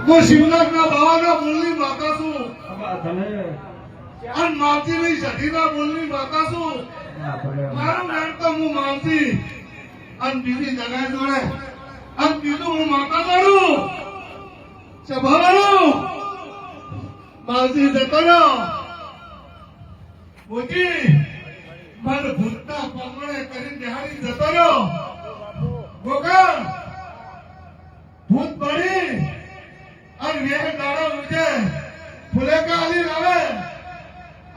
હું શિવનાથના બાવાના મૂળની માતા છું અને માવતીની સતીના મૂળની માતા છું. મારું નામ તો હું માવતી અને બીજી જગાએ જોડે અને બીજું હું માતા જોડું સભાવાળું માવતી જતો રહ્યો મોટી મને ભૂતના પગડે કરીને બિહારી જતો રહ્યો ગોગા ભૂત પડી અને વેહ દાડો ઉઠે ફુલેકા આલી આવે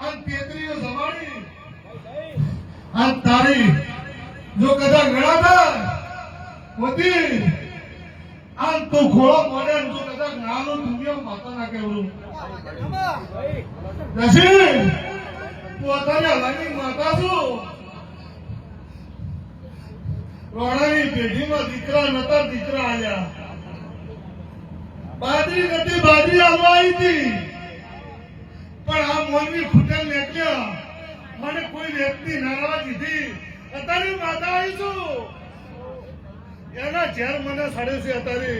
અને પેતરીઓ જમાડી અને તારી જો કદાચ ગળાતા હોતી અને તું ખોળો પડે જો કદાચ નાનું દુનિયા માતા ના કેવડું નથી તું અત્યારે હલાની માતા છું. રોણાની પેઢીમાં દીકરા નતા દીકરા આવ્યા બાદરી નથી બાદરી આવવા આવી હતી પણ આ મોનવી ફૂટેલ નીકળ્યા મને કોઈ વ્યક્તિ નારાજ દીધી અત્યારે માતા આવી છું એના ઝેર મને સડે છે અત્યારે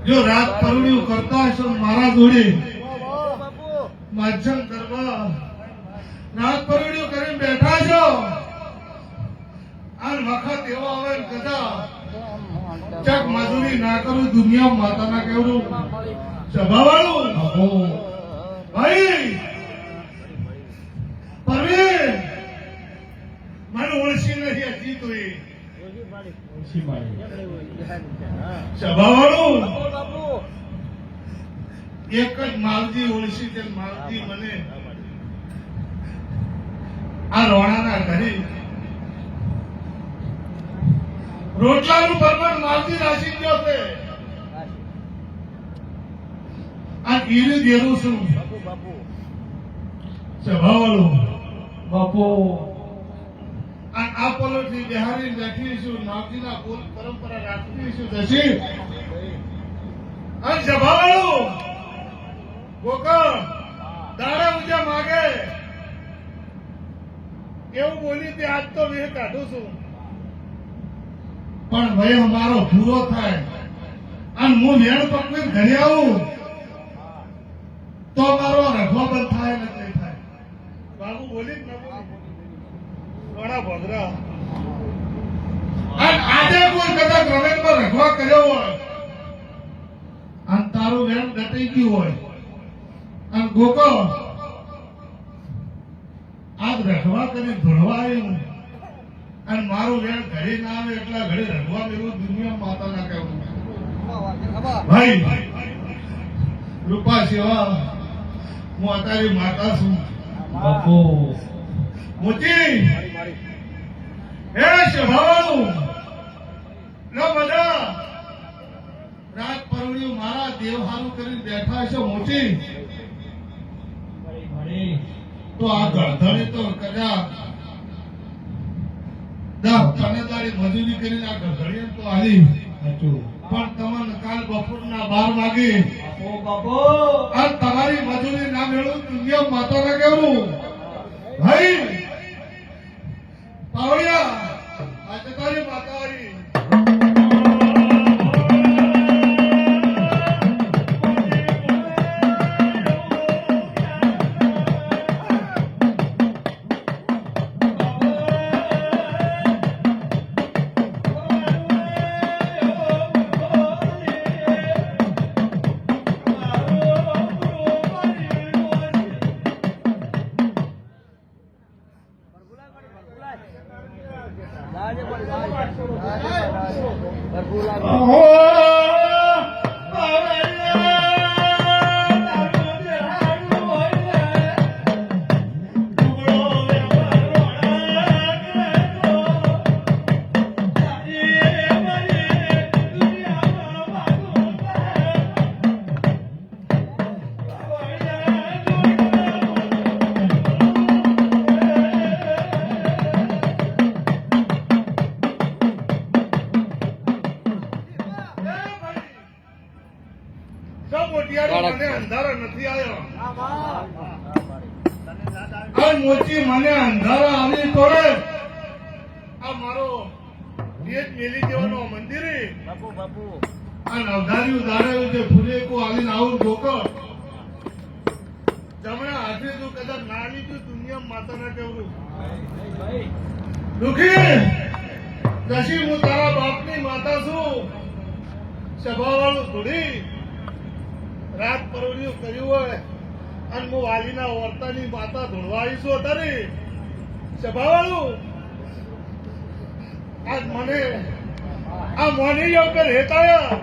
જો રાત પરુણ્યું કરતા હશો મારા જોડે માધ્યમ કરવા રાત પરુણ્યું કરીને બેઠા છો આ વખત એવો આવે કદા ચક મજૂરી ના કરું દુનિયા માતાના કેવડું સ્વભાવવાળું ભાઈ પરવીન મને ઓળખી નથી હજી તું સ્વભાવવાળું એક જ માવજી ઓળખી છે માવજી મને આ રોણાના ઘરે રોટલાનું પરમણ માવજી રાશી ગયો છે આ ગીરી દેરું છું સ્વભાવવાળું બાપુ આ પલોથી બિહારી બેઠી છું માવજીના બોલ પરંપરા રાખતી છું દશી અને સ્વભાવવાળું ગોકળ દાડા ઊંચા માગે એવું બોલી તે આજ તો મેં કાઢું છું પણ ભય અમારો પૂરો થાય અને હું વેણ પકડીને ઘરે આવું તો મારો રખવા બંધ થાય ને નહીં થાય બાબુ બોલી જ ન ઘણા ભદ્રા અને આજે કોઈ કદાચ રમેશમાં રખવા કર્યો હોય અને તારું વેણ દટાઈ ગયું હોય અને ગોકો આજ રખવા કરીને ધોળવા આવ્યું અને મારું વેણ ઘરે ના આવે એટલા ઘરે રખવા મેળવું દુનિયા માતા ના કહેવું ભાઈ રૂપા સેવા હું અત્યારે માતા છું બાપુ મોચી હે સભાવાળું લો બધા રાત પરોળ્યું મારા દેવ હારું કરીને બેઠા છે મોચી તો આ ગળધણી તો કદાચ 10-15 દાડી મજૂરી કરીને આ ગળધણી તો આલી સાચું પણ તમને કાલ બપોરના 12 વાગે બાપુ આ તમારી મજૂરી ના મેળવું દુનિયા માતાને કેવું ભાઈ પાવડિયા આજે તારી માતા આવી મને અંધારો નથી આવ્યો આ મોચી મને અંધારો આવી તોડે આ મારો દેશ મેલી દેવાનો મંદિર આ નવધાર્યું દાડાયું છે ફૂલે કો આવીને આવું જોકો જમણા હાથે જો કદાચ નાની તો દુનિયા માતાના કેવડું દુખી જશી હું તારા બાપની માતા છું સભાવાળું થોડી રાત પરોળિયું કર્યું હોય અને હું વાલીના વર્તાની માતા ધોળવા આવીશું અત્યારે સભાવાળું આજ મને આ મોની ઉપર હેતાયા